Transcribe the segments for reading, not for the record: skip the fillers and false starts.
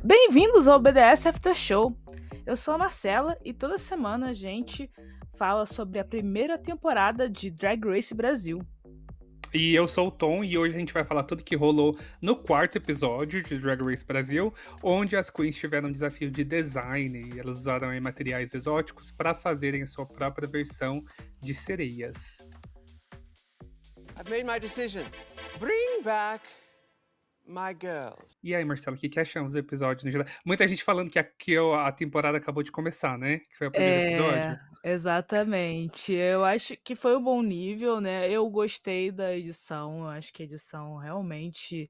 Bem-vindos ao BDS After Show. Eu sou a Marcela e toda semana a gente fala sobre a primeira temporada de Drag Race Brasil. E eu sou o Tom e hoje a gente vai falar tudo que rolou no quarto episódio de Drag Race Brasil, onde as queens tiveram um desafio de design e elas usaram aí materiais exóticos para fazerem a sua própria versão de sereias. I've made my decision. Bring back my girls. E aí, Marcelo, o que achamos do episódio no geral? Muita gente falando que a temporada acabou de começar, né? Que foi o primeiro episódio. Exatamente. Eu acho que foi um bom nível, né? Eu gostei da edição, eu acho que a edição realmente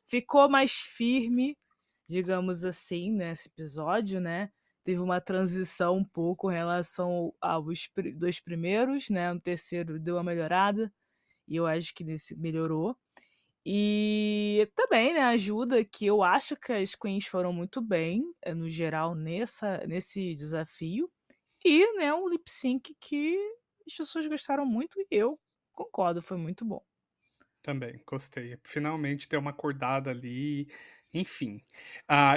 ficou mais firme, digamos assim, nesse episódio, né? Teve uma transição um pouco em relação aos dois primeiros, né? No terceiro deu uma melhorada, e eu acho que nesse melhorou. E também, né, ajuda que eu acho que as queens foram muito bem, no geral, nesse desafio. E, né, um lip sync que as pessoas gostaram muito e eu concordo, foi muito bom. Também, gostei. Finalmente deu uma acordada ali, enfim.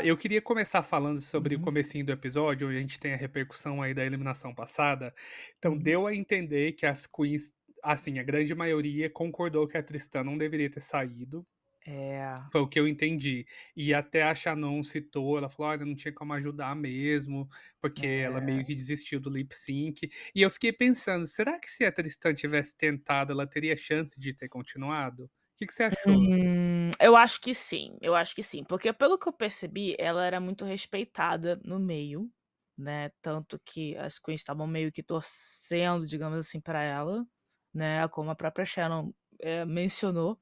Eu queria começar falando sobre o Uhum, comecinho do episódio, onde a gente tem a repercussão aí da eliminação passada. Então uhum. deu a entender que as queens, assim, a grande maioria concordou que a Tristã não deveria ter saído. É. Foi o que eu entendi. E até a Shannon citou, ela falou: "Olha, não tinha como ajudar mesmo", porque ela meio É. que desistiu do lip sync. E eu fiquei pensando, será que se a Tristã tivesse tentado, ela teria chance de ter continuado? O que você achou? Eu acho que sim, eu acho que sim, porque pelo que eu percebi, ela era muito respeitada no meio, né, tanto que as queens estavam meio que torcendo, digamos assim, pra ela, né, como a própria Shannon, mencionou.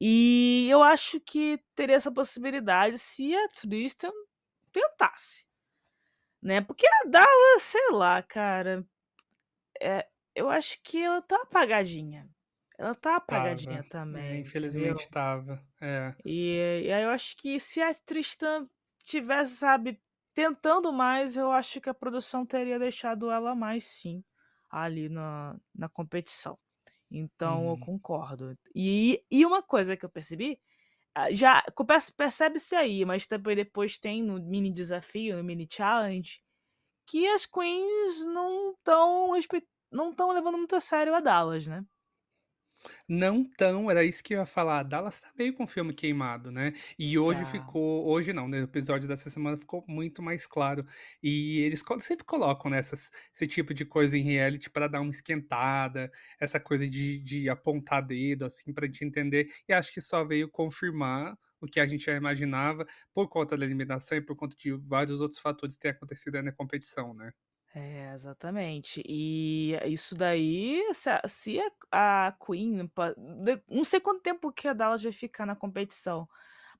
E eu acho que teria essa possibilidade se a Tristan tentasse, né, porque a Dallas, sei lá, cara, eu acho que ela tá apagadinha Tava. também, Infelizmente entendeu? tava. É. E aí eu acho que se a Tristan tivesse, sabe, tentando mais, eu acho que a produção teria deixado ela mais sim, ali na competição. Então eu Uhum. concordo. E uma coisa que eu percebi, já percebe-se aí, mas também depois tem no mini desafio, no mini challenge, que as queens não estão levando muito a sério a Dallas, né. Não tão, era isso que eu ia falar. Dallas tá meio com o filme queimado, né? E hoje Tá. ficou, hoje não, no episódio dessa semana ficou muito mais claro. E eles sempre colocam esse tipo de coisa em reality para dar uma esquentada, essa coisa de apontar dedo, assim, pra gente entender. E acho que só veio confirmar o que a gente já imaginava por conta da eliminação e por conta de vários outros fatores que têm acontecido aí na competição, né? É, exatamente. E isso daí, se a Queen não sei quanto tempo que a Dallas vai ficar na competição,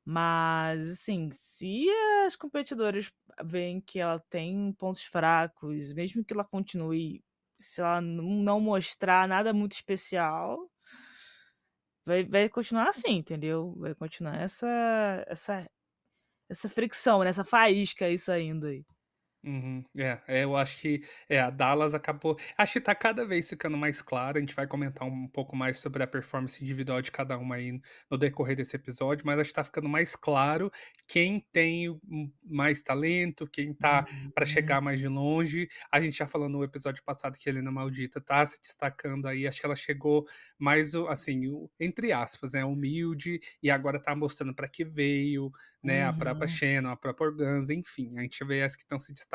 mas, assim, se as competidoras veem que ela tem pontos fracos, mesmo que ela continue, se ela não mostrar nada muito especial, vai continuar assim, entendeu? Vai continuar essa fricção, né, essa faísca aí saindo aí. Uhum. Eu acho que a Dallas acabou. Acho que tá cada vez ficando mais claro. A gente vai comentar um pouco mais sobre a performance individual de cada uma aí no decorrer desse episódio, mas acho que tá ficando mais claro quem tem mais talento, quem tá para Uhum. chegar mais de longe. A gente já falou no episódio passado que a Helena Maldita tá se destacando aí. Acho que ela chegou mais, assim, entre aspas, né, humilde, e agora tá mostrando para que veio, né, a própria Uhum. Shannon, a própria Organza, enfim, a gente vê as que estão se destacando.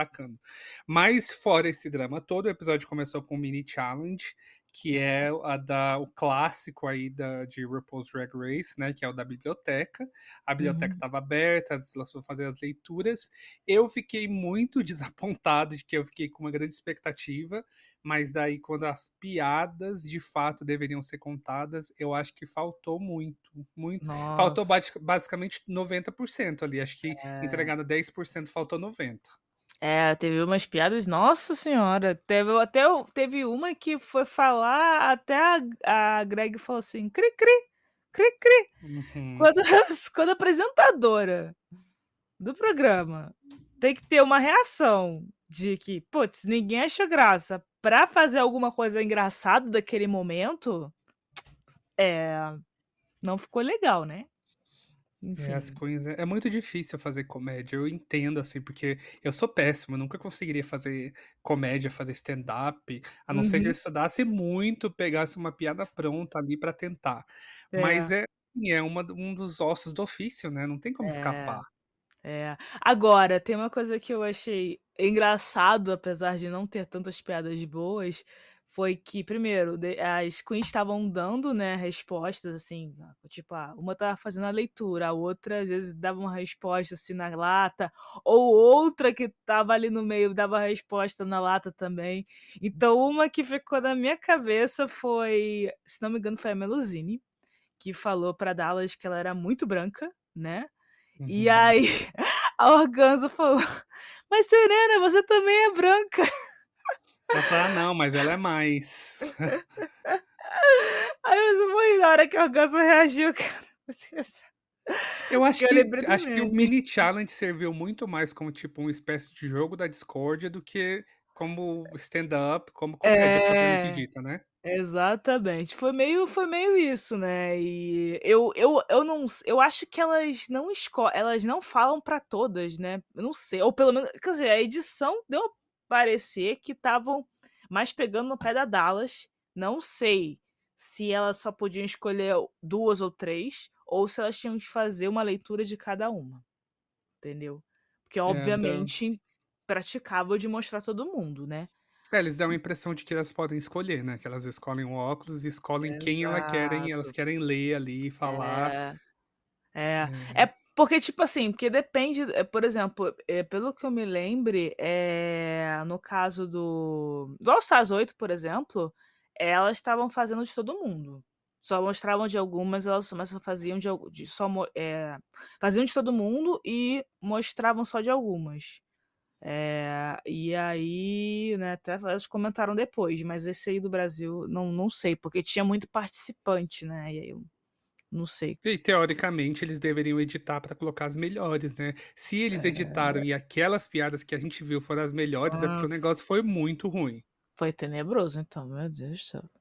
Mas fora esse drama todo, o episódio começou com um mini challenge, que é o clássico aí de RuPaul's Drag Race, né, que é o da biblioteca. A biblioteca Uhum. estava aberta, elas foram fazer as leituras. Eu fiquei muito desapontado de que eu fiquei com uma grande expectativa, mas daí quando as piadas de fato deveriam ser contadas, eu acho que faltou muito, muito. Faltou Nossa, basicamente 90% ali, acho que é. entregado 10% faltou 90%. É, teve umas piadas, nossa senhora, teve uma que foi falar, até a Greg falou assim: "Cri-cri, cri-cri", Uhum. quando quando a apresentadora do programa tem que ter uma reação de que: "Putz, ninguém achou graça", pra fazer alguma coisa engraçada daquele momento, não ficou legal, né. As Enfim. queens é muito difícil fazer comédia, eu entendo, assim, porque eu sou péssimo, eu nunca conseguiria fazer comédia, fazer stand-up, a não ser que eu Uhum. estudasse muito, pegasse uma piada pronta ali pra tentar. Mas É, é um dos ossos do ofício, né, não tem como é. escapar. É. Agora, tem uma coisa que eu achei engraçado, apesar de não ter tantas piadas boas, foi que primeiro, as queens estavam dando, né, respostas, assim, tipo, uma estava fazendo a leitura, a outra às vezes dava uma resposta, assim, na lata, ou outra que estava ali no meio dava a resposta na lata também. Então uma que ficou na minha cabeça foi, se não me engano, foi a Melusine, que falou pra Dallas que ela era muito branca, né, e Uhum. aí a Organza falou: "Mas Serena, você também é branca". Ela fala: "Ah, não, mas ela é mais". Aí eu morri na hora que a Organza reagiu, cara. Eu Porque eu lembrei do acho que o meme. mini challenge serviu muito mais como, tipo, uma espécie de jogo da discórdia do que como stand-up, como comédia propriamente É, dita, né. exatamente. Foi meio isso, né, e eu não s eu acho que elas não falam pra todas, né, eu não sei, ou pelo menos quer dizer, a edição deu a parecer que estavam mais pegando no pé da Dallas, não sei se elas só podiam escolher 2 ou 3 ou se elas tinham que fazer uma leitura de cada uma, entendeu. Porque É, obviamente praticável de mostrar todo mundo, né. eles dão a impressão de que elas podem escolher, né, que elas escolhem o óculos e escolhem quem elas Exato. querem ler ali e falar. É. É, Eh é porque, tipo assim, porque depende, por exemplo, pelo que eu me lembre, no caso do All Stars 8, por exemplo, elas estavam fazendo de todo mundo. Só mostravam de algumas, elas mas só faziam de algu de só faziam de todo mundo e mostravam só de algumas. E aí, né, até elas comentaram depois, mas esse aí do Brasil não sei, porque tinha muito participante, né, e aí eu não sei. E teoricamente eles deveriam editar pra colocar as melhores, né. Se eles editaram e aquelas piadas que a gente viu foram as melhores, é porque o Nossa. negócio foi muito ruim. Foi tenebroso então, meu Deus do céu.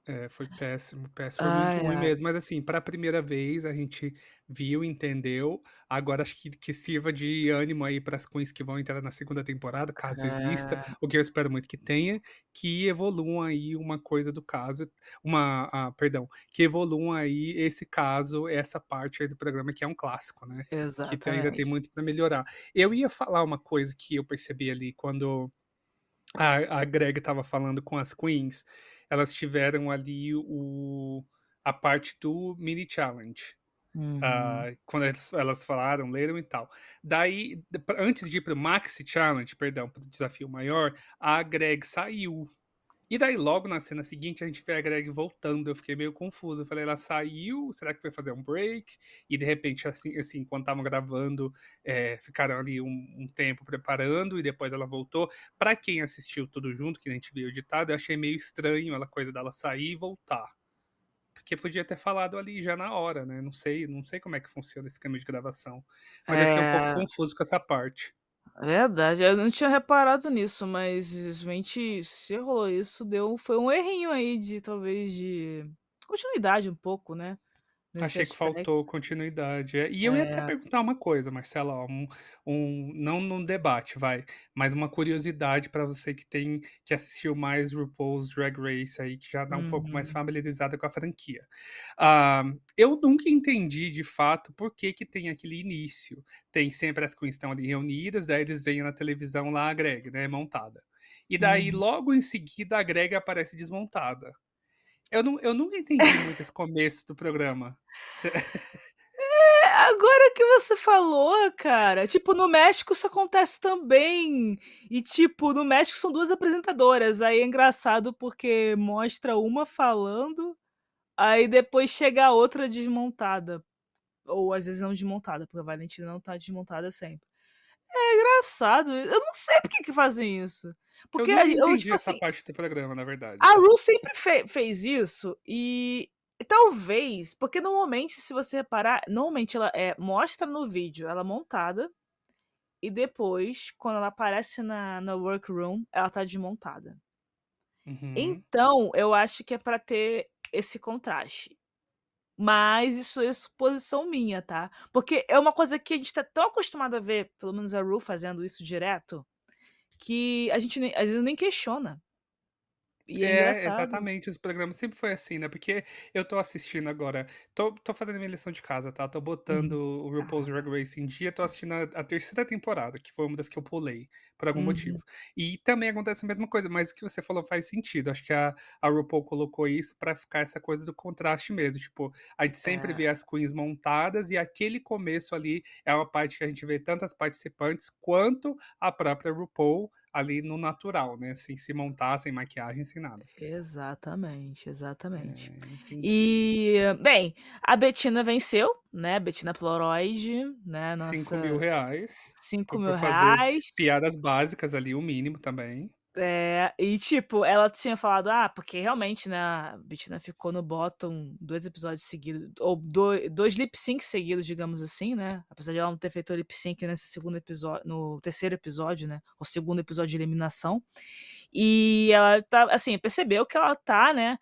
É, foi péssimo, péssimo, foi muito Ai, ruim ai. mesmo, mas assim, para a primeira vez a gente viu, entendeu, agora acho que sirva de ânimo aí para as queens que vão entrar na segunda temporada, caso exista, É, o que eu espero muito que tenha, que evoluam aí uma coisa do caso, perdão, que evoluam aí esse caso, essa parte aí do programa que é um clássico, né, que ainda tem exatamente. muito para melhorar. Eu ia falar uma coisa que eu percebi ali quando a Greg estava falando com as queens, elas tiveram ali a parte do mini challenge. Uhum. Quando elas falaram, leram e tal. Daí, antes de ir para o maxi challenge, perdão, para o desafio maior, a Greg saiu. E daí logo na cena seguinte a gente vê a Greg voltando, eu fiquei meio confuso, eu falei: "Ela saiu, será que foi fazer um break?" E de repente, assim, quando estavam gravando, ficaram ali um tempo preparando e depois ela voltou. Pra quem assistiu tudo junto, que a gente viu editado, eu achei meio estranho ela coisa dela sair e voltar, porque podia ter falado ali já na hora, né, não sei como é que funciona esse esquema de gravação, mas eu fiquei um pouco É, confuso com essa parte. verdade, eu não tinha reparado nisso, mas realmente se rolou isso foi um errinho aí de talvez de continuidade um pouco, né, nesse Achei que aspecto. faltou continuidade. E eu ia até É. perguntar uma coisa, Marcela, ó, não num debate, vai, mas uma curiosidade para você que assistiu mais RuPaul's Drag Race aí, que já tá um pouco mais Uhum. familiarizada com a franquia. Ah, eu nunca entendi de fato por que que tem aquele início. Tem sempre as queens estão ali reunidas, daí eles veem na televisão lá a Greg, né, montada. E daí Uhum. logo em seguida a Greg aparece desmontada. Eu nunca entendi muito esse começo do programa. Você Agora que você falou, cara, tipo, no México isso acontece também. E, tipo, no México são 2 apresentadoras, aí é engraçado porque mostra uma falando, aí depois chega a outra desmontada, ou às vezes não desmontada, porque a Valentina não tá desmontada sempre. É engraçado, eu não sei por que que fazem isso. eu Porque nunca eu, entendi tipo essa assim, parte do programa, na verdade. a Ru sempre fez isso e talvez porque normalmente se você reparar, normalmente ela, mostra no vídeo ela montada e depois quando ela aparece na workroom, ela tá desmontada. Uhum. Então, eu acho que é pra ter esse contraste. Mas isso é suposição minha, tá. Porque é uma coisa que a gente tá tão acostumado a ver, pelo menos a Ru fazendo isso direto, que a gente nem às vezes nem questiona. E é É, engraçado. exatamente, os programas sempre foi assim, né, porque eu tô assistindo agora tô fazendo minha lição de casa, tá, tô botando Uhum. o RuPaul's Drag Race em dia, tô assistindo a 3ª temporada, que foi uma das que eu pulei, por algum Uhum. motivo. E também acontece a mesma coisa, mas o que você falou faz sentido, acho que a RuPaul colocou isso pra ficar essa coisa do contraste mesmo, tipo, a gente sempre É, vê as queens montadas e aquele começo ali é uma parte que a gente vê tanto as participantes quanto a própria RuPaul ali no natural, né, sem se montar, sem maquiagem, sem nada. exatamente, exatamente. É, entendi. E, bem, a Betina venceu, né, Betina Polaroid, né, R$ 5.000 nossa cinco pra mil fazer reais. piadas básicas ali, o mínimo também. É, e tipo, ela tinha falado: "Ah, porque realmente, né, a Betina ficou no bottom 2 episódios seguidos, ou 2 lip sync seguidos, digamos assim, né, apesar de ela não ter feito o lip sync nesse segundo episódio, no terceiro episódio, né, o segundo episódio de eliminação. E ela tá assim, percebeu que ela tá, né,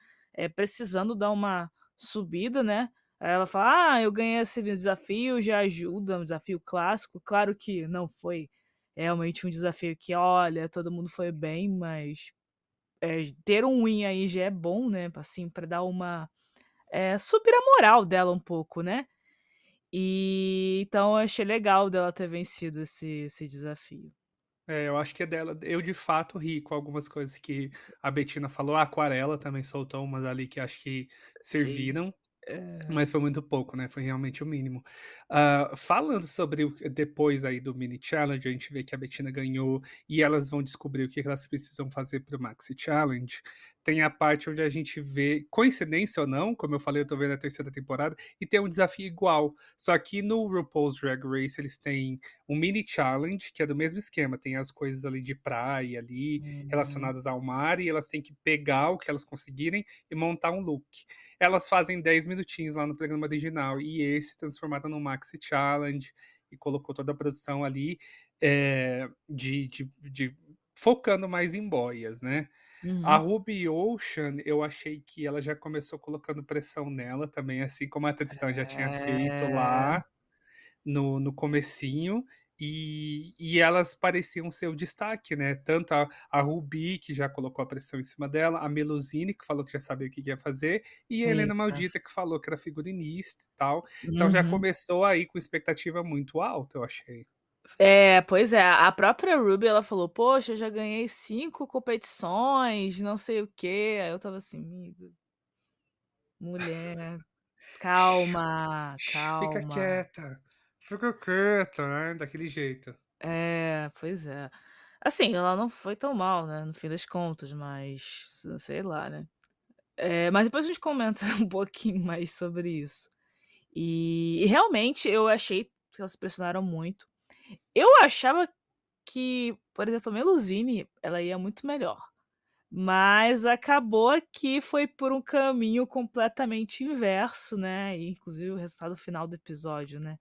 precisando dar uma subida, né. Aí ela fala: "Ah, eu ganhei esse desafio, já ajuda, um desafio clássico". Claro que não foi realmente um desafio que, olha, todo mundo foi bem, mas, ter um win aí já é bom, né, assim, pra dar uma, subir a moral dela um pouco, né. E então eu achei legal dela ter vencido esse desafio. É, eu acho que é dela. Eu de fato ri com algumas coisas que a Betina falou, a Aquarela também soltou umas ali que acho que Gente, serviram. é. Mas foi muito pouco, né, foi realmente o mínimo. Falando sobre o depois aí do mini challenge, a gente vê que a Betina ganhou e elas vão descobrir o que elas precisam fazer para o maxi challenge. Tem a parte onde a gente vê, coincidência ou não, como eu falei, eu tô vendo a 3ª temporada, e tem um desafio igual, só que no RuPaul's Drag Race eles têm um mini challenge, que é do mesmo esquema, tem as coisas ali de praia ali, Uhum, relacionadas ao mar, e elas têm que pegar o que elas conseguirem e montar um look. Elas fazem 10 minutinhos lá no programa original e esse transformado num maxi challenge e colocou toda a produção ali de focando mais em boias, né? A uhum. Ruby Ocean, eu achei que ela já começou colocando pressão nela também, assim como a Tristão já tinha feito É. lá no comecinho, e elas pareciam ser o destaque, né, tanto a Ruby, que já colocou a pressão em cima dela, a Melusine, que falou que já sabia o que ia fazer, e a Helena Eita. Maldita, que falou que era figurinista e tal. Então já Uhum. começou aí com expectativa muito alta, eu achei. É, pois é, a própria Ruby, ela falou: "Poxa, eu já ganhei 5 competições, não sei o quê". Aí eu estava assim: "Amiga, mulher, calma, calma". fica quieta, né, daquele jeito. É, pois é. Assim, ela não foi tão mal, né, no fim das contas, mas sei lá, né. Mas depois a gente comenta um pouquinho mais sobre isso. E realmente eu achei que elas pressionaram muito. Eu achava que, por exemplo, a Melusine, ela ia muito melhor, mas acabou que foi por um caminho completamente inverso, né, e inclusive o resultado final do episódio, né.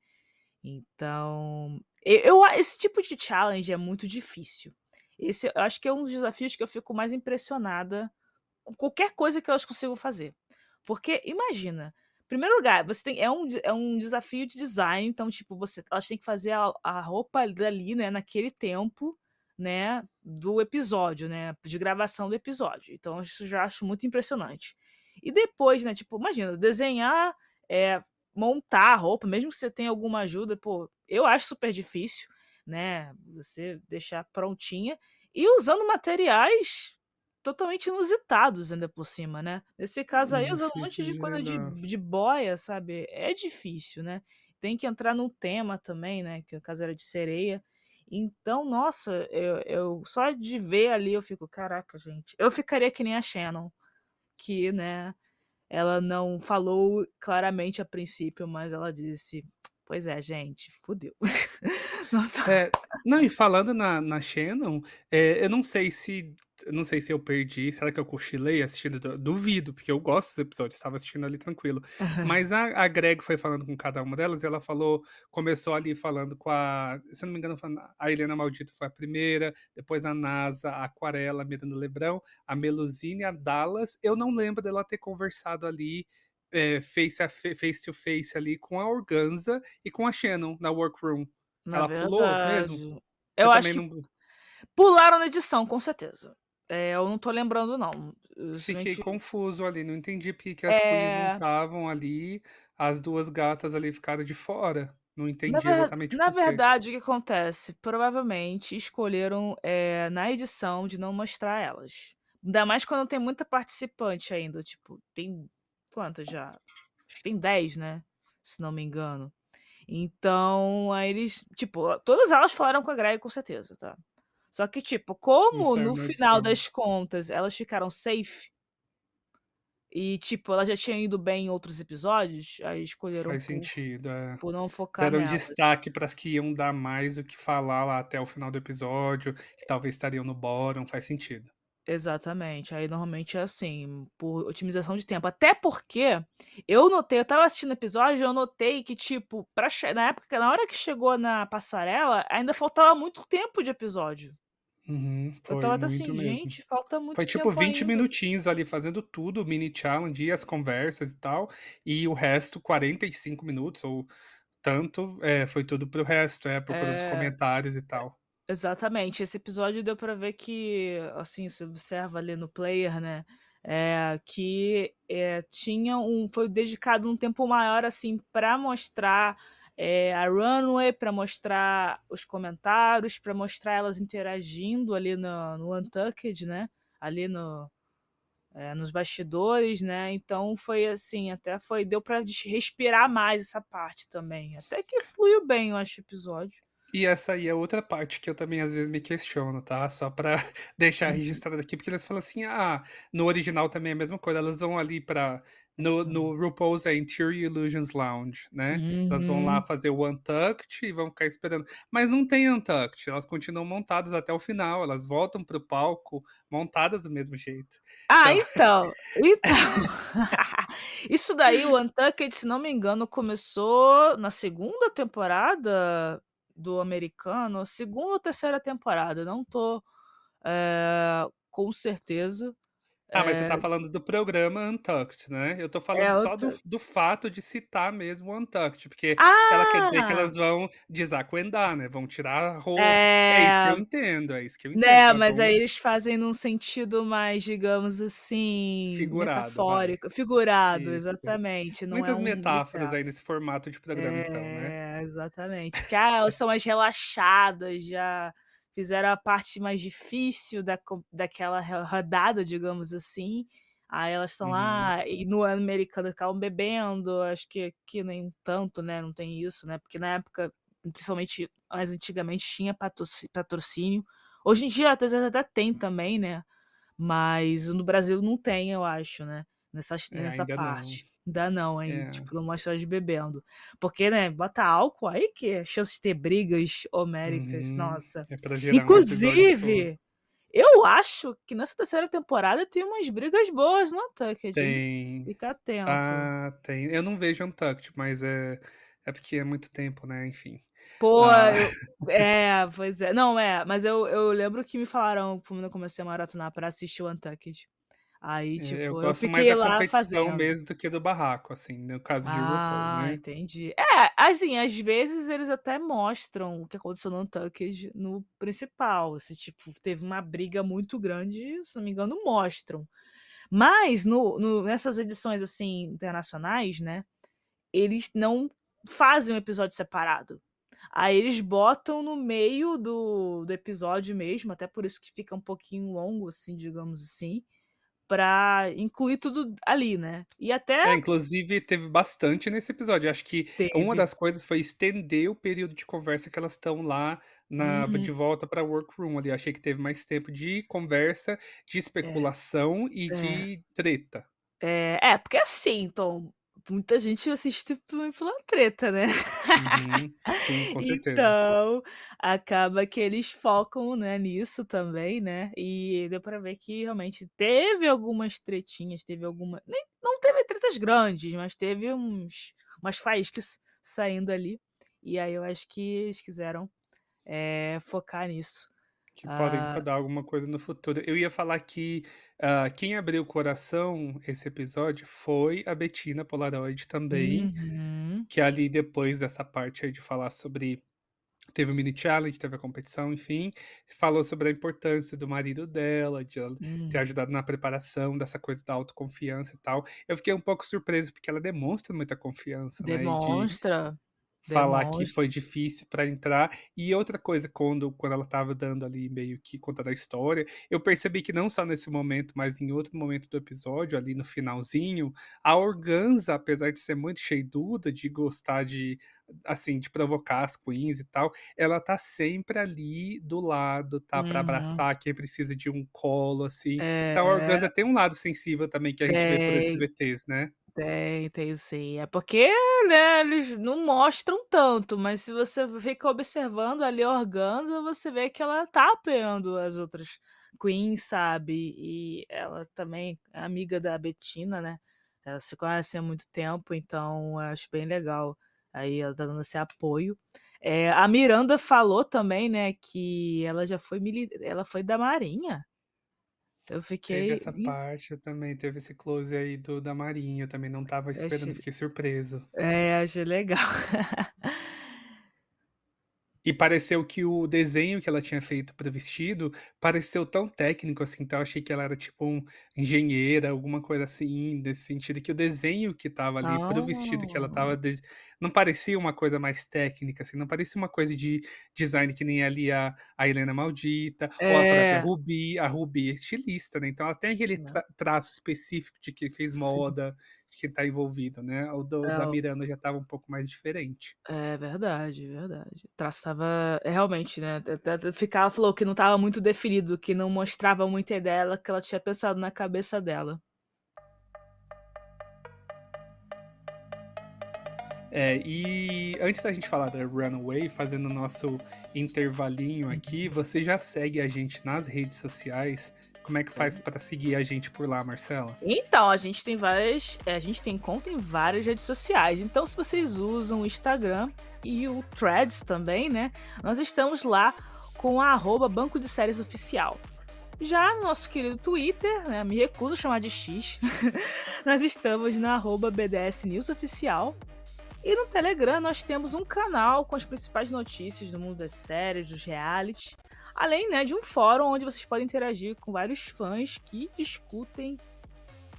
Então, esse tipo de challenge é muito difícil. Esse eu acho que é um dos desafios que eu fico mais impressionada com qualquer coisa que elas consigam fazer. Porque imagina, em primeiro lugar, você tem é um desafio de design, então, tipo, elas têm que fazer a roupa dali, né, naquele tempo, né, do episódio, né, de gravação do episódio. Então isso já acho muito impressionante. E depois, né, tipo, imagina, desenhar, eh, montar a roupa, mesmo que você tenha alguma ajuda, pô, eu acho super difícil, né, você deixar prontinha e usando materiais totalmente inusitados ainda por cima, né. Nesse caso aí usando um monte Difícil de de coisa de lidar. de boia, sabe, é difícil, né. Tem que entrar num tema também, né, que no caso era de sereia. Então, nossa, eu só de ver ali eu fico: "Caraca, gente". Eu ficaria que nem a Shannon, que, né, ela não falou claramente a princípio, mas ela disse: "Pois é, gente, fudeu". Não tá. É, não, e falando na Shannon, eu não sei se eu perdi, será que eu cochilei assistindo? Duvido, porque eu gosto dos episódios, estava assistindo ali tranquilo. Mas a Greg foi falando com cada uma delas e ela começou ali falando se eu não me engano, a Helena Maldita foi a primeira, depois a NASA, a Aquarela, a Miranda Lebrão, a Melusine, a Dallas. Eu não lembro dela ter conversado ali face to face ali com a Organza e com a Shannon na workroom. Na Ela pulou mesmo? verdade, Você eu também acho que não pularam na edição, com certeza. Eu não tô lembrando não, fiquei justamente confuso ali, não entendi porque que as queens não é, estavam ali, as 2 gatas ali ficaram de fora. Não na entendi ver exatamente na por quê. verdade, o que acontece? Provavelmente escolheram, na edição de não mostrar elas. Ainda mais quando tem muita participante ainda, tipo, tem quantas já? Acho que tem 10, né, se não me engano. Então, aí eles tipo, todas elas falaram com a Grey com certeza, tá. Só que, tipo, Não como saiu no na final edição. das contas elas ficaram safe e, tipo, elas já tinham ido bem em outros episódios, aí escolheram Faz sentido, é. por não focar Deram nelas. destaque para as que iam dar mais o que falar lá até o final do episódio, que talvez estariam no bórum, faz sentido. Exatamente, aí normalmente é assim, por otimização de tempo. Até porque eu estava assistindo o episódio, eu notei que, tipo, na época, na hora que chegou na passarela, ainda faltava muito tempo de episódio. Uhum, Eu foi estava até muito assim: mesmo. "Gente, falta Foi muito tipo tempo 20 ainda". minutinhos ali fazendo tudo, o mini challenge e as conversas e tal, e o resto 45 minutos ou tanto, foi tudo para o resto, por conta dos É, comentários e tal. exatamente. Esse episódio deu pra ver que, assim, você observa ali no player, né, que, foi dedicado um tempo maior, assim, pra mostrar, a runway, pra mostrar os comentários, pra mostrar elas interagindo ali no Untucked, né, ali nos bastidores, né, então foi assim, deu pra respirar mais essa parte também. Até que fluiu bem, eu acho, o episódio. E essa aí é outra parte que eu também às vezes me questiono, tá, só pra deixar Uhum, registrado aqui, porque eles falam assim: "Ah", no original também é a mesma coisa, elas vão ali pra no uhum. RuPaul's Interior Illusions Lounge, né, elas vão lá Uhum. fazer o Untucked e vão ficar esperando, mas não tem Untucked, elas continuam montadas até o final, elas voltam para o palco montadas do mesmo jeito. Ah, Então então, isso daí, o Untucked, se não me engano, começou na segunda temporada do americano, segunda ou terceira temporada, não tô, com certeza. Ah, mas você tá Eh, falando do programa Untucked, né. Eu tô falando é só do Untucked. do fato de citar mesmo o Untucked, porque ela quer dizer que Ah! elas vão desacuendar, né, vão tirar a roupa. É isso que É. eu entendo, é isso que eu entendo, que Né, elas mas vão aí eles fazem num sentido mais, digamos assim, figurado, vai. metafórico, figurado, Isso. exatamente, não é Muitas um metáforas literal. aí nesse formato de programa então, né. Exatamente. Porque, elas estão mais relaxadas, já fizeram a parte mais difícil daquela rodada, digamos assim, aí elas estão Uhum. lá e no americano ficavam bebendo, acho que aqui nem tanto, né, não tem isso, né, porque na época, principalmente mais antigamente, tinha patrocínio. Hoje em dia, às vezes, até tem também, né, mas no Brasil não tem, eu acho, né, É, nessa ainda não. parte. Ainda não, ainda, É. tipo, não mostra elas bebendo. Porque, né, bota álcool, aí que é chance de ter brigas homéricas, Uhum. nossa. É pra gerar um episódio todo. Inclusive, eu acho que nessa terceira temporada tem umas brigas boas no Untucked, hein. Tem. Fica atento. Ah, tem. Eu não vejo Untucked, mas é porque é muito tempo, né, enfim. Pô, Ah, pois é. Não, mas eu lembro que me falaram quando eu comecei a maratonar pra assistir o Untucked. Aí, eu tipo, eu gosto mais fiquei da lá competição fazendo. mesmo do que do barraco, assim, no caso de RuPaul, Ah, né. entendi. Assim, às vezes eles até mostram o que aconteceu no Untucked no principal, se, tipo, teve uma briga muito grande, se não me engano, mostram. Mas nessas edições, assim, internacionais, né, eles não fazem um episódio separado. Aí eles botam no meio do episódio mesmo, até por isso que fica um pouquinho longo, assim, digamos assim, pra incluir tudo ali, né. E até Inclusive teve bastante nesse episódio, acho que uma teve. das coisas foi estender o período de conversa que elas estão lá de Uhum. volta pra workroom ali, achei que teve mais tempo de conversa, de É, especulação e é. de treta. Porque assim, então, muita gente assiste também pela treta, né. Uhum. Sim, com certeza. Então, acaba que eles focam, né, nisso também, né, e deu pra ver que realmente teve algumas tretinhas, teve alguma nem não teve tretas grandes, mas teve umas faíscas saindo ali, e aí eu acho que eles quiseram, focar nisso. Que podem Ah, rodar alguma coisa no futuro. Eu ia falar que, quem abriu o coração esse episódio foi a Bettina Polaroid também, uhum, que ali depois dessa parte aí de falar sobre teve o mini challenge, teve a competição, enfim, falou sobre a importância do marido dela, de ela ter uhum. ajudado na preparação dessa coisa da autoconfiança e tal. Eu fiquei um pouco surpreso, porque ela demonstra muita confiança, né, e de Demonstra, falar que foi demonstra. difícil para entrar. E outra coisa, quando ela estava dando ali meio que contando a história, eu percebi que não só nesse momento, mas em outro momento do episódio, ali no finalzinho, a Organza, apesar de ser muito cheiduda, de gostar de, assim, de provocar as queens e tal, ela tá sempre ali do lado, tá, para Uhum. abraçar quem precisa de um colo, assim. Então a É, Organza tem um lado sensível também que a gente vê por esses tem. VTs, né. Tem sim. É porque, né, eles não mostram tanto, mas se você fica observando ali a Organza, você vê que ela tá apoiando as outras queens, sabe, e ela também é amiga da Bettina, né, elas se conhecem há muito tempo, então eu acho bem legal, aí ela tá dando esse apoio. A Miranda falou também, né, que ela foi da marinha. Eu Teve fiquei essa parte, eu também teve esse close aí da Marinha, eu também não estava eu esperando, achei fiquei surpreso. achei legal. E pareceu que o desenho que ela tinha feito para o vestido, pareceu tão técnico, assim, então eu achei que ela era tipo engenheira, alguma coisa assim, nesse sentido, que o desenho que estava ali para o vestido que ela Ah. estava não parecia uma coisa mais técnica, assim, não parecia uma coisa de design que nem ali a Helena Maldita, ou a própria É. Ruby. A Ruby é estilista, né, então ela tem aquele Não, traço específico de quem fez sim. moda, de quem tá envolvido, né, o da É, Miranda já estava um pouco mais diferente. é verdade, verdade. O traço estava realmente, né, até ficava falou que não estava muito definido, que não mostrava muita ideia dela, que ela tinha pensado na cabeça dela. É, e antes da gente falar da Runaway, fazendo o nosso intervalinho aqui, Uhum. você já segue a gente nas redes sociais? Como é que faz para seguir a gente por lá, Marcela? Então, a gente tem conta em várias redes sociais, então se vocês usam o Instagram e o Threads também, né, nós estamos lá com a @Banco de Séries Oficial. Já no nosso querido Twitter, né, me recuso a chamar de X, nós estamos na @BDS News Oficial. E no Telegram nós temos um canal com as principais notícias do mundo das séries, dos realities, além, né, de um fórum onde vocês podem interagir com vários fãs que discutem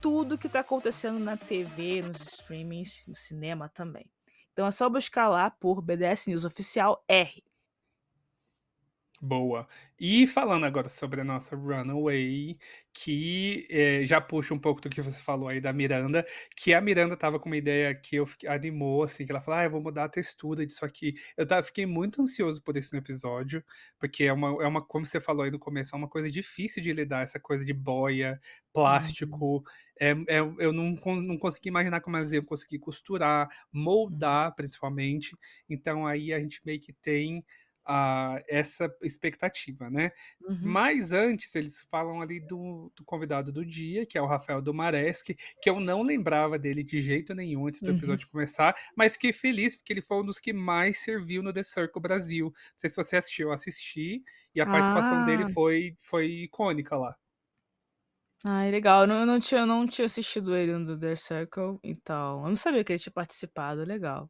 tudo que está acontecendo na TV, nos streamings, no cinema também. Então é só buscar lá por BDS News Oficial R. Boa. E falando agora sobre a nossa Runaway, que, já puxa um pouco do que você falou aí da Miranda, que a Miranda estava com uma ideia que animou, assim, que ela falou: "Ah, eu vou mudar a textura disso aqui". Fiquei muito ansioso por isso no episódio, porque é uma como você falou aí no começo, é uma coisa difícil de lidar, essa coisa de boia, Uhum, plástico, eu não consegui imaginar como elas iam conseguir costurar, uhum, moldar principalmente, então aí a gente meio que tem essa expectativa, né. uhum, Mas antes eles falam ali do convidado do dia, que é o Rafael Domareschi, que eu não lembrava dele de jeito nenhum antes do uhum. episódio começar, mas fiquei feliz porque ele foi um dos que mais serviu no The Circle Brasil. Não sei se você assistiu, eu assisti, e a participação dele Ah, foi icônica lá. ai legal, eu não tinha assistido ele no The Circle, então, eu não sabia que ele tinha participado, legal.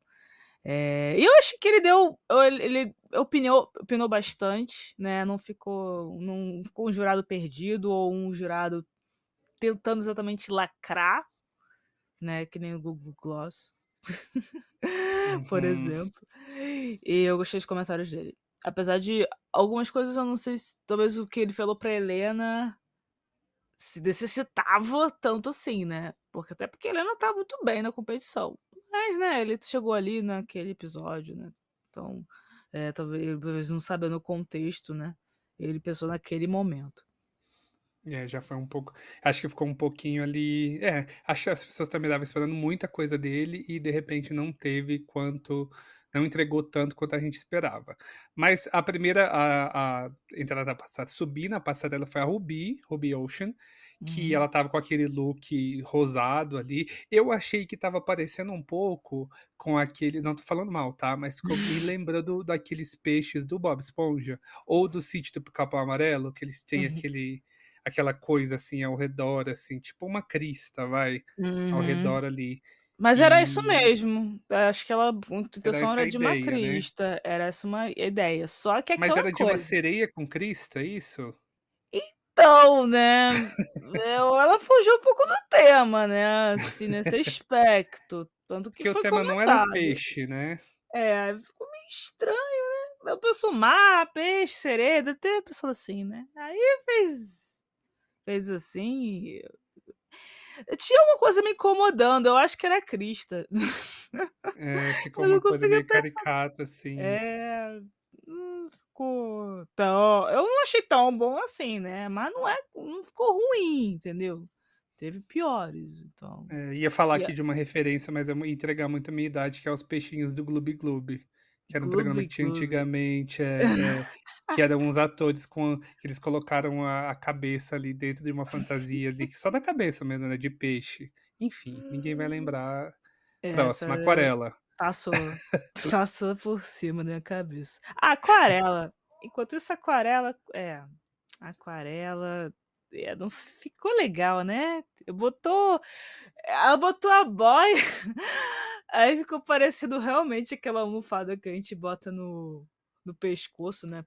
E eu acho que ele deu ele opinou bastante, né, não ficou um jurado perdido ou um jurado tentando exatamente lacrar, né, que nem o Google Gloss, por Uhum. exemplo. E eu gostei dos comentários dele. Apesar de algumas coisas eu não sei se talvez o que ele falou pra Helena se necessitava tanto assim, né, porque a Helena tá muito bem na competição. Mas, né, ele chegou ali naquele episódio, né, então, talvez não sabendo o contexto, né, ele pensou naquele momento. É, já foi um pouco, acho que ficou um pouquinho ali, acho que as pessoas também estavam esperando muita coisa dele e de repente não teve quanto não entregou tanto quanto a gente esperava. Mas a primeira a entrar na passarela, subir na passarela foi a Ruby Ocean, que Uhum. ela estava com aquele look rosado ali. Eu achei que estava parecendo um pouco com aquele, não tô falando mal, tá, mas me lembrando daqueles peixes do Bob Esponja, ou do Sítio do Pica-Pau Amarelo, que eles têm Uhum. aquela coisa, assim, ao redor, assim, tipo uma crista, vai, ao Uhum. redor ali. Mas era isso E mesmo, acho que ela a era intenção essa a era de uma ideia, né. crista, era essa uma ideia, só que Mas aquela era de uma coisa. sereia com crista, é isso? Então, né, ela fugiu um pouco do tema, né, assim, nesse aspecto, tanto que Porque o foi tema não era o comentado. peixe, né. É, ficou meio estranho, né, eu penso mar, peixe, sereia, deve ter pensado assim, né, aí fez assim, tinha uma coisa me incomodando, eu acho que era a crista. É, ficou Eu não uma coisa conseguia meio pensar. caricata, assim. É, não ficou tão, eu não achei tão bom assim, né, mas não ficou ruim, entendeu. Teve piores, então. Ia falar E aqui a de uma referência, mas eu ia entregar muito a minha idade, que é os peixinhos do Gloob Gloob, que era um programa Gloob que tinha Gloob. antigamente, que eram uns atores que eles colocaram a cabeça ali dentro de uma fantasia ali, que só da cabeça mesmo, né, de peixe. Enfim, ninguém vai Hum. lembrar. Essa Próxima, aquarela. passou passou por cima da minha cabeça. Aquarela, enquanto isso aquarela, não ficou legal, né, ela botou a boia, aí ficou parecendo realmente aquela almofada que a gente bota no pescoço, né,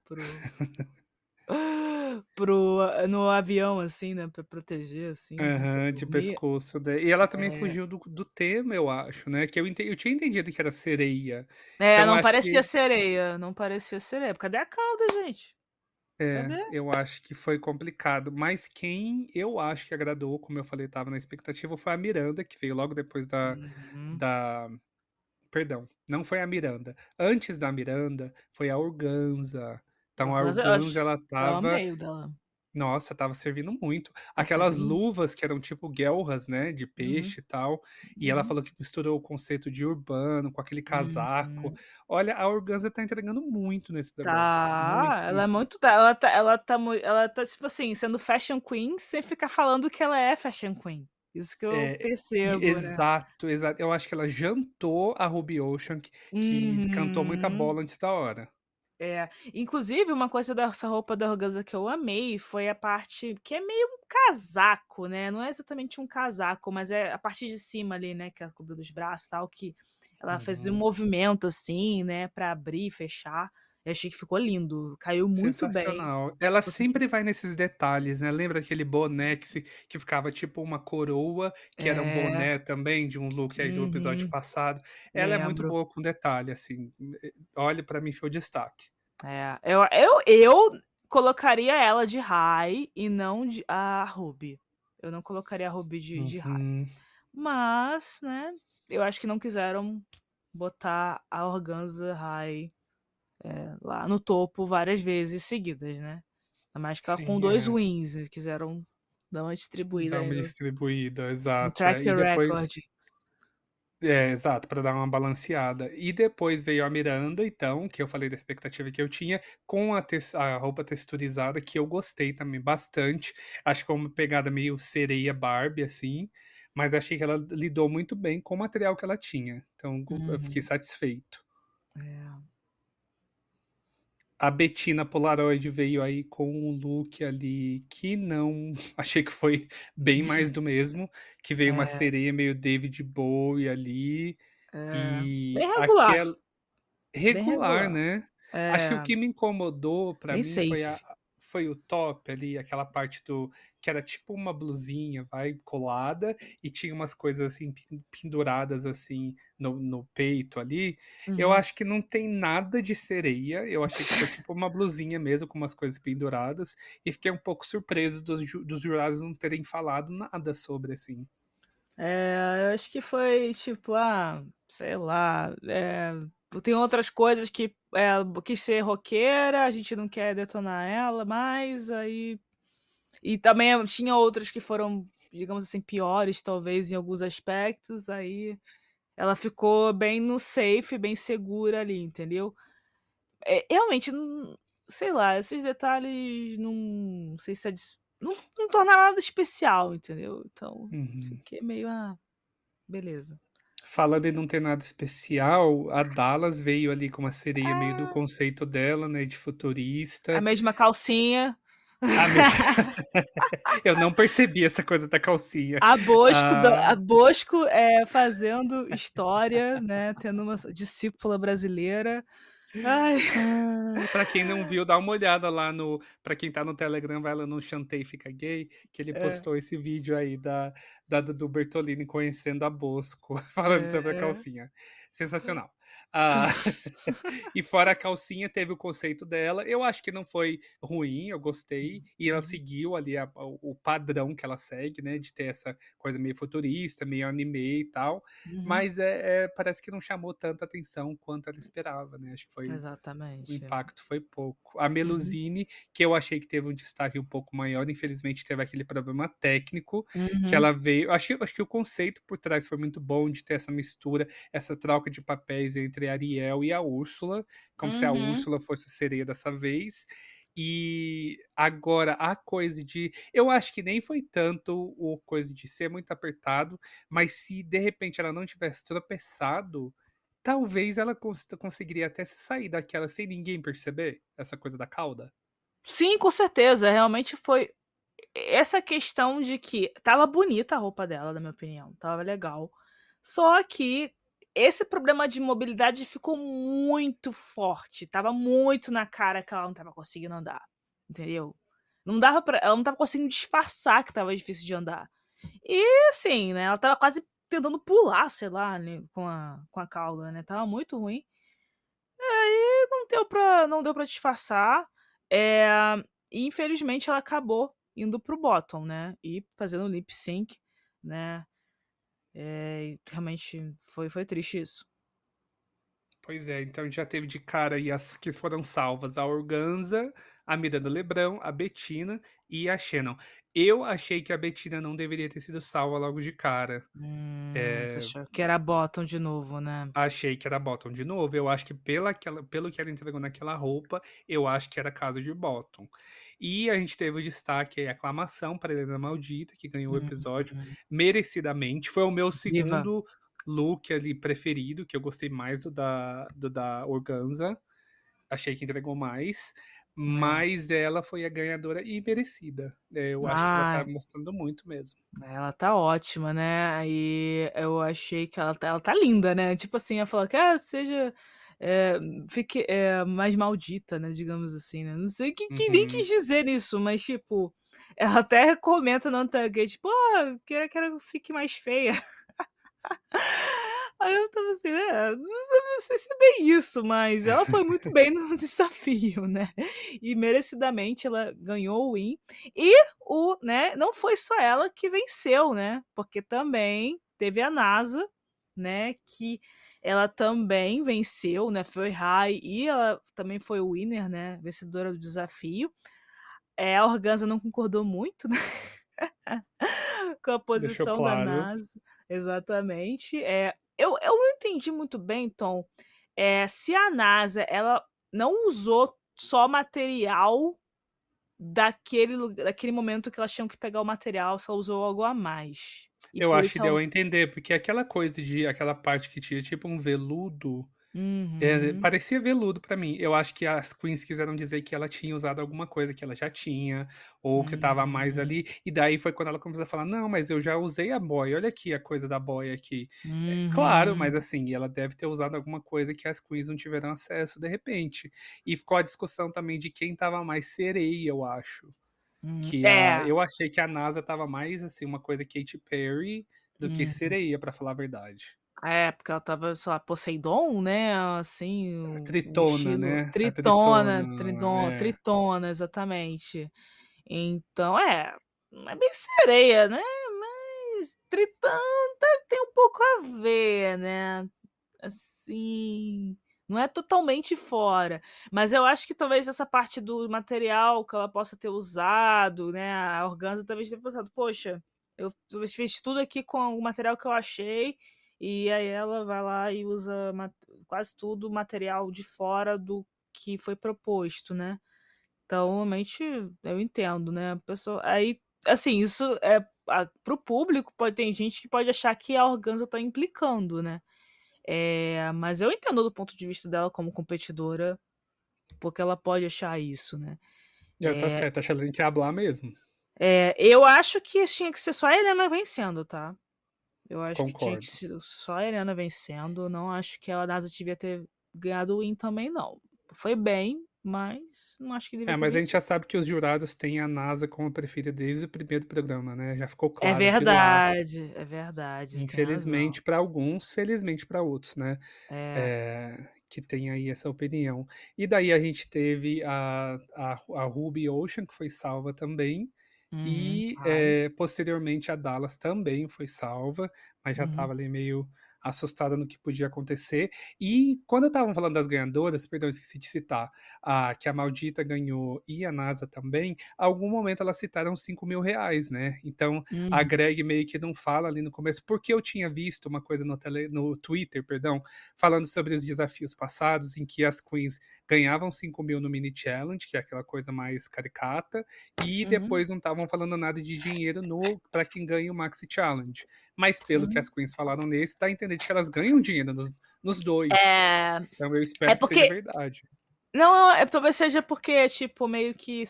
no avião, assim, né, pra proteger, assim, né, pra Aham, de dormir. pescoço, e ela também É. fugiu do tema, eu acho, né, que eu tinha entendido que era sereia, É, então não acho parecia que sereia, não parecia sereia. Cadê a cauda, gente? Cadê? eu acho que foi complicado, mas quem eu acho que agradou, como eu falei, estava na expectativa, foi a Miranda, que veio logo depois Uhum. da perdão, não foi a Miranda, antes da Miranda foi a Organza, então a Organza, Organza ela eu estava, amei o dela. nossa, estava servindo muito. Tá Aquelas servindo? luvas que eram tipo guelras, né, de Uhum, peixe e tal, e ela uhum, falou que misturou o conceito de urbano com aquele casaco. uhum. Olha, a Organza tá entregando muito nesse programa, muito, Tá, ela é muito. muito ela tá, tipo assim, sendo fashion queen sem ficar falando que ela é fashion queen. Isso que eu percebo, né. Exato, exato. Eu acho que ela jantou a Ruby Ocean, que cantou muita Uhum. bola antes da hora. É, inclusive uma coisa dessa roupa da Organza que eu amei foi a parte que é meio um casaco, né, não é exatamente um casaco, mas é a parte de cima ali, né, que ela cobriu dos braços e tal, que ela fazia um Uhum. movimento, assim, né, pra abrir e fechar. Eu achei que ficou lindo, caiu muito bem. Sensacional. Ela Ficou sensa sempre vai nesses detalhes, né, lembra aquele boné que ficava tipo uma coroa, que era um é, boné também de um look aí do episódio uhum, passado. Ela é muito lembro. boa com detalhe, assim, olha, pra mim foi o destaque. É, eu colocaria ela de high e não a Ruby. Eu não colocaria a Ruby de high. Uhum. Mas, né, eu acho que não quiseram botar a Organza High, lá no topo várias vezes seguidas, né. Ainda mais que ela com Sim, 2 é. wins, eles quiseram dar uma distribuída Dá aí uma no distribuída, no exato. track E record. depois exato, pra dar uma balanceada. E depois veio a Miranda, então, que eu falei da expectativa que eu tinha, com a roupa texturizada, que eu gostei também bastante. Acho que é uma pegada meio sereia Barbie, assim, mas achei que ela lidou muito bem com o material que ela tinha. Então, eu fiquei Uhum. satisfeito. É. A Bettina Polaroid veio aí com um look ali que não achei que foi bem mais do mesmo, que veio uma É, sereia meio David Bowie ali, bem e regular, aquela bem regular, regular. né. Acho que o É, que me incomodou pra bem mim safe. foi o top ali, aquela parte que era tipo uma blusinha, vai, colada, e tinha umas coisas assim penduradas, assim, no peito ali. Eu Uhum. acho que não tem nada de sereia, eu achei que foi tipo uma blusinha mesmo com umas coisas penduradas, e fiquei um pouco surpreso dos jurados não terem falado nada sobre, assim. Eu acho que foi tipo, sei lá, tem outras coisas que, quis ser roqueira, a gente não quer detonar ela mais, aí e também tinha outras que foram, digamos assim, piores talvez em alguns aspectos, aí ela ficou bem no safe, bem segura ali, entendeu. Realmente sei lá, esses detalhes não sei se não torna nada especial, entendeu. Então, Uhum. fiquei meio: "Ah, beleza". Falando em não ter nada especial, a Dallas veio ali com uma sereia meio do Ah, conceito dela, né, de a futurista. mesma calcinha. A mesma eu não percebi essa coisa da calcinha. A Ah. Bosco, fazendo história, né, tendo uma discípula brasileira. Ai. Ah, pra quem não viu, dá uma olhada lá no pra quem tá no Telegram, vai lá no Chantei Fica Gay, que ele É, postou esse vídeo aí da Dudu Bertolini conhecendo a Bosco, falando sobre a é. calcinha. Sensacional. Ah, e fora a calcinha, teve o conceito dela. Eu acho que não foi ruim, eu gostei. E ela Uhum, seguiu ali o padrão que ela segue, né? De ter essa coisa meio futurista, meio anime e tal. uhum. Mas parece que não chamou tanta atenção quanto ela esperava, né? Acho que foi o Exatamente. impacto foi pouco. A Uhum, Melusine, que eu achei que teve um destaque um pouco maior, infelizmente teve aquele problema técnico, que uhum, ela veio acho que o conceito por trás foi muito bom de ter essa mistura, essa troca de papéis entre a Ariel e a Úrsula, como se a uhum. Úrsula fosse a sereia dessa vez. E agora a coisa de eu acho que nem foi tanto o coisa de ser muito apertado, mas se de repente ela não tivesse tropeçado, talvez ela conseguiria até se sair daquela sem ninguém perceber, essa coisa da cauda. Sim, com certeza, realmente foi essa questão de que estava bonita a roupa dela, na minha opinião, estava legal. Só que esse problema de mobilidade ficou muito forte, estava muito na cara que ela não estava conseguindo andar, entendeu. Não dava pra ela não estava conseguindo disfarçar que estava difícil de andar. E assim, né, ela estava quase tentando pular, sei lá, né, com a cauda, né, estava muito ruim. Aí não deu pra disfarçar, eh, e infelizmente ela acabou indo para o bottom, né, e fazendo lip sync, né, e realmente foi triste isso. Pois é, então já teve de cara aí as que foram salvas, a Organza, a Miranda Lebrão, a Bettina e a Shannon. Eu achei que a Bettina não deveria ter sido salva logo de cara. Você Eh achou que era bottom de novo, né. Achei que era Bottom de novo. Eu acho que pelo que ela entregou naquela roupa, eu acho que era caso de Bottom. E a gente teve o destaque aí, a aclamação para Helena Maldita, que ganhou o episódio Uhum. merecidamente. Foi o meu Viva. segundo look ali preferido, que eu gostei mais do da Organza. Achei que entregou mais, É. mas ela foi a ganhadora e merecida. Eu acho que ela tá Ai, mostrando muito mesmo. ela tá ótima, né, e eu achei que ela tá linda, né, tipo assim, ela falou que: "Ah, seja, eh, fique, mais maldita", né, digamos assim, né, não sei o que nem quis Uhum. dizer isso, mas tipo, ela até comenta no Antagonist, tipo: "Ah, quero que fique mais feia". Aí eu estava assim: não sei se é bem isso, mas ela foi muito bem no desafio, né, e merecidamente ela ganhou o win. E né, não foi só ela que venceu, né, porque também teve a NASA, né, que ela também venceu, né, foi high e ela também foi winner, né, vencedora do desafio. A Organza não concordou muito, né, com a Deixou posição da claro. NASA. Exatamente. Eu não entendi muito bem, Tom, se a NASA ela não usou só material daquele momento que elas tinham que pegar o material, se ela usou algo a mais. E Eu por acho que isso ela deu a entender, porque aquela coisa de aquela parte que tinha tipo um veludo, Uhum, parecia veludo pra mim. Eu acho que as queens quiseram dizer que ela tinha usado alguma coisa que ela já tinha, ou que estava a mais uhum, ali, e daí foi quando ela começou a falar: "Não, mas eu já usei a boia, olha aqui a coisa da boia aqui". Claro, uhum, mas assim, ela deve ter usado alguma coisa que as queens não tiveram acesso de repente. E ficou a discussão também de quem estava mais sereia, eu acho. é. Eu achei que a NASA estava mais, assim, uma coisa Katy Perry do que Uhum. sereia, pra falar a verdade. Porque ela estava, sei lá, Poseidon, né, assim, A o Tritona, estilo né, a Tritona, Tritona, é. Tritona, exatamente. Então não é bem sereia, né, mas Tritão tem um pouco a ver, né, assim, não é totalmente fora. Mas eu acho que talvez essa parte do material que ela possa ter usado, né, a Organza talvez tenha pensado: "Poxa, eu talvez fiz tudo aqui com o material que eu achei e aí ela vai lá e usa quase tudo material de fora do que foi proposto, né. Então, realmente, eu entendo, né, a pessoa aí, assim, isso é para o público tem gente que pode achar que a organza tá implicando, né. Mas eu entendo do ponto de vista dela como competidora, porque ela pode achar isso, né. E ela tá certa, acho que ela tem que hablar mesmo. Eu acho que tinha que ser só a Helena vencendo, tá. Eu acho que tinha que Concordo. ser só a Helena vencendo, não acho que a NASA devia ter ganhado o win também não. Foi bem, mas não acho que devia ter Mas a gente já vencido. sabe que os jurados têm a NASA como preferida desde o primeiro programa, né, já ficou É claro de lá. verdade, você tem razão. Infelizmente para alguns, felizmente para outros, né, É. que tem aí essa opinião. E daí a gente teve a Ruby Ocean, que foi salva também, Uhum, e, claro. posteriormente a Dallas também foi salva, mas já Uhum, estava ali meio assustada no que podia acontecer. E quando estavam falando das ganhadoras, perdão, esqueci de citar, que a Maldita ganhou e a NASA também, algum momento elas citaram R$ 5.000, né. Então a uhum, Greg meio que não fala ali no começo, porque eu tinha visto uma coisa no Twitter, perdão, falando sobre os desafios passados, em que as queens ganhavam 5.000 no mini challenge, que é aquela coisa mais caricata, e uhum, depois não estavam falando nada de dinheiro no para quem ganha o maxi challenge. Mas pelo que uhum. as queens falaram nesse, dá a entender de que elas ganham dinheiro nos dois. É, Então eu é espero que seja porque verdade. não, talvez seja porque, tipo, meio que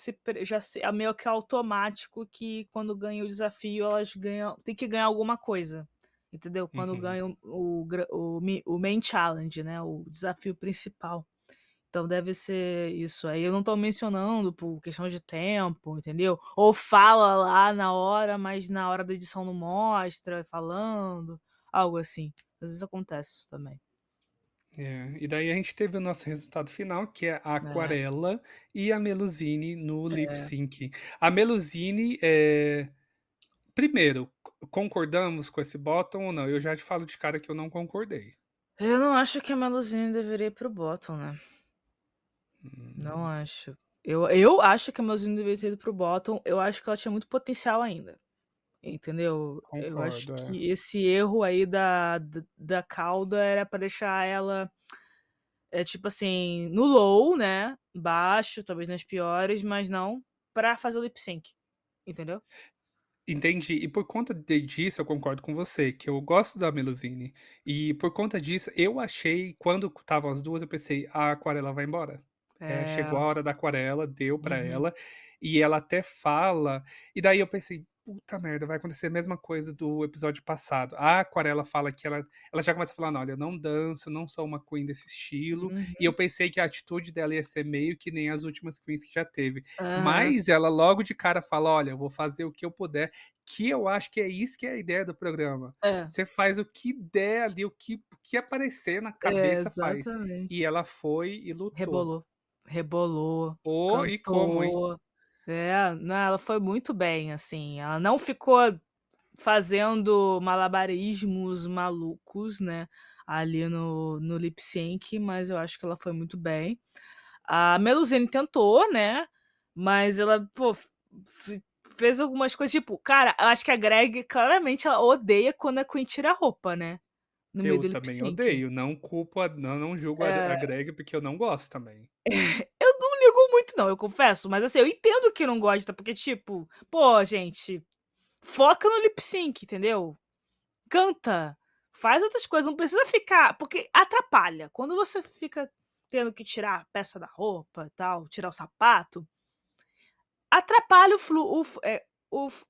é meio que automático que quando ganha o desafio elas ganham tem que ganhar alguma coisa, entendeu? Quando Uhum. ganham o main challenge, né, o desafio principal. Então deve ser isso. Aí eu não tô mencionando por questão de tempo, entendeu? Ou fala lá na hora, mas na hora da edição não mostra falando, algo assim. Às vezes acontece isso também. E daí a gente teve o nosso resultado final, que é a É, Aquarela e a Melusine no lip é. sync. A Melusine, primeiro, concordamos com esse bottom ou não? Eu já te falo de cara que eu não concordei. Eu não acho que a Melusine deveria ir para o bottom, né. Não Hum, acho. Eu acho que a Melusine deveria ter ido para o bottom, eu acho que ela tinha muito potencial ainda, entendeu. Eu acho concordo, é. que esse erro aí da cauda era pra deixar ela, tipo assim, no low, né, baixo, talvez nas piores, mas não pra fazer o lip sync, entendeu. Entendi. E por conta disso, eu concordo com você, que eu gosto da Melusine. E por conta disso, eu achei, quando estavam as duas, eu pensei: "A Aquarela vai embora". Chegou É. a hora da Aquarela, deu pra Uhum. ela, e ela até fala e daí eu pensei: "Puta merda, vai acontecer a mesma coisa do episódio passado". A Aquarela fala que ela já começa falando: "Olha, eu não danço, não sou uma queen desse estilo", Uhum. e eu pensei que a atitude dela ia ser meio que nem as últimas queens que já teve. Aham. Mas ela logo de cara fala: "Olha, eu vou fazer o que eu puder", que eu acho que é isso que é a ideia do programa. É. Você faz o que der ali, o que aparecer na cabeça faz. E Exatamente. ela foi e lutou. Rebolou. Rebolou, E como, hein? cantou. Não, ela foi muito bem, assim, ela não ficou fazendo malabarismos malucos, né, ali no lip sync, mas eu acho que ela foi muito bem. A Melusine tentou, né, mas ela, pô, fez algumas coisas, tipo, cara, eu acho que a Greg claramente ela odeia quando a Queen tira a roupa, né, no meio Eu do lip também sync. odeio, não culpo não julgo a É. Greg, porque eu não gosto também. Eu não ligo muito não, eu confesso, mas assim, eu entendo que não gosta, porque tipo, pô gente, foca no lip sync, entendeu? Canta, faz outras coisas, não precisa ficar porque atrapalha, quando você fica tendo que tirar a peça da roupa e tal, tirar o sapato, atrapalha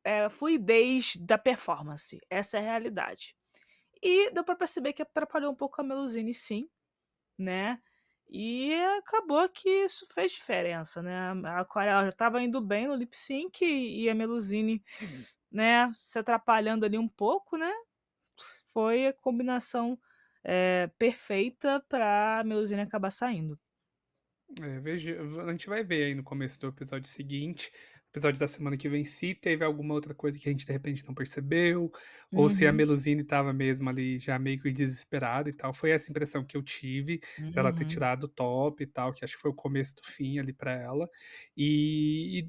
a fluidez da performance, essa é a realidade. E deu pra perceber que atrapalhou um pouco a Melusine sim, né, e acabou que isso fez diferença, né, a Aquarela já estava indo bem no lip sync e a Melusine, né, se atrapalhando ali um pouco, né, foi a combinação, perfeita pra Melusine acabar saindo. Veja, a gente vai ver aí no começo do episódio seguinte, episódio da semana que vem, se teve alguma outra coisa que a gente de repente não percebeu, ou se a Uhum, Melusine estava mesmo ali já meio que desesperada e tal. Foi essa impressão que eu tive dela ter uhum. tirado o top e tal, que acho que foi o começo do fim ali pra ela. E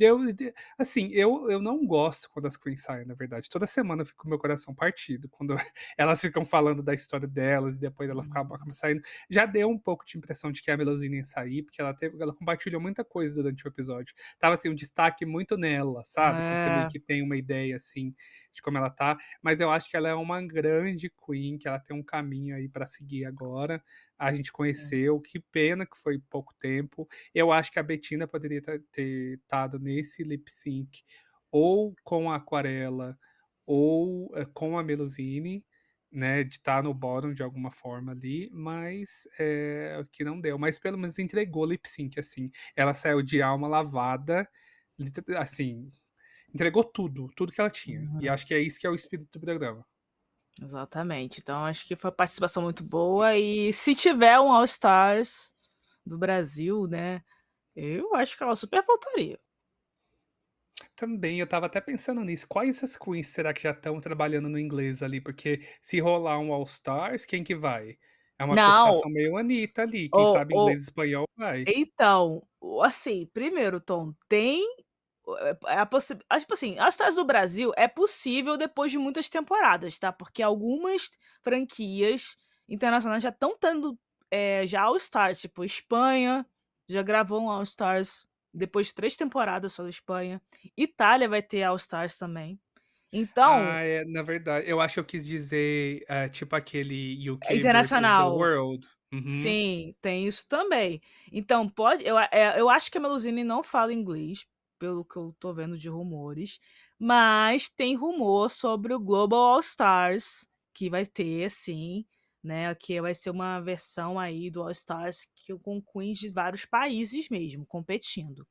assim, eu não gosto quando as queens saem, na verdade. Toda semana eu fico com o meu coração partido quando elas ficam falando da história delas e depois elas acabam saindo. Já deu um pouco de impressão de que a Melusine ia sair, porque ela compartilhou muita coisa durante o episódio. Tava assim, um destaque muito nela, sabe? Quando você meio É, que tem uma ideia assim de como ela tá. Mas eu acho que ela é uma grande queen, que ela tem um caminho aí pra seguir agora. A gente sim. conheceu, que pena que foi pouco tempo. Eu acho que a Bettina poderia ter estado nesse lip sync ou com a Aquarela ou com a Melusine, né, de estar no bottom de alguma forma ali, mas que não deu. Mas pelo menos entregou lip sync, assim. Ela saiu de alma lavada, assim, entregou tudo que ela tinha. E Uhum. acho que é isso que é o espírito do programa. Exatamente. Então acho que foi uma participação muito boa e se tiver um All Stars do Brasil, né, eu acho que ela super voltaria. Também, eu estava até pensando nisso. Quais essas queens será que já estão trabalhando no inglês ali? Porque se rolar um All Stars, quem que vai? É uma Não, situação meio Anitta ali. Quem o sabe o inglês e espanhol vai. então, o assim, primeiro, Tom, tem a possi tipo assim, All Stars do Brasil é possível depois de muitas temporadas, tá, porque algumas franquias internacionais já estão tendo, já All Stars, tipo Espanha já gravou um All Stars depois de 3 temporadas só da Espanha, Itália vai ter All Stars também. Então, Ah, é, na verdade, eu acho que eu quis dizer, tipo aquele é UK versus the internacional. World. Uhum. Sim, tem isso também. Então pode eu acho que a Melusine não fala inglês, pelo que eu tô vendo de rumores, mas tem rumor sobre o Global All Stars, que vai ter sim, né, que vai ser uma versão aí do All Stars com queens de vários países mesmo, competindo.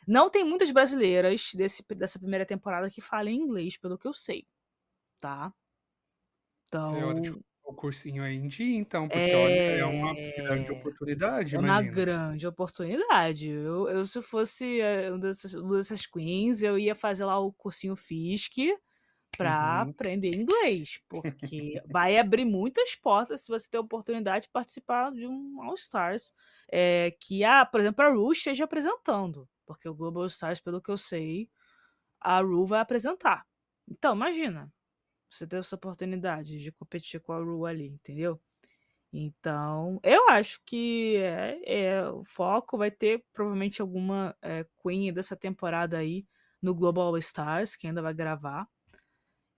Não tem muitas brasileiras dessa primeira temporada que falem inglês, pelo que eu sei, tá. É hora de Então, colocar o cursinho aí em dia então, porque olha, é uma grande é oportunidade, É uma imagina. grande oportunidade. Eu se fosse, uma dessas queens, eu ia fazer lá o cursinho FISC para Uhum. aprender inglês, porque vai abrir muitas portas se você ter a oportunidade de participar de um All Stars, que por exemplo, a Ru esteja apresentando, porque o Global All Stars, pelo que eu sei, a Ru vai apresentar. Então imagina, você ter essa oportunidade de competir com a Ru ali, entendeu? Então, eu acho que o foco vai ter provavelmente alguma, queen dessa temporada aí no Global All Stars, que ainda vai gravar,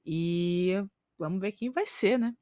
e vamos ver quem vai ser, né.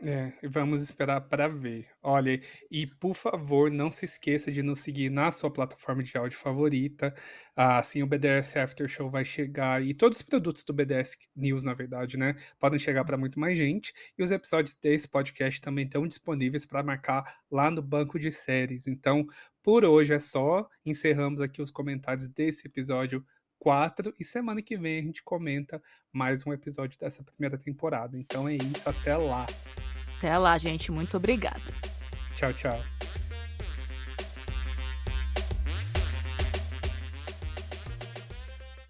É, e vamos esperar para ver. Olha, e por favor, não se esqueça de nos seguir na sua plataforma de áudio favorita. Assim o BDS After Show vai chegar e todos os produtos do BDS News, na verdade, né, podem chegar para muito mais gente. E os episódios desse podcast também estão disponíveis para marcar lá no banco de séries. Então, por hoje é só. Encerramos aqui os comentários desse episódio 4 e semana que vem a gente comenta mais um episódio dessa primeira temporada. Então é isso, até lá. Até lá, gente, muito obrigada. Tchau, tchau.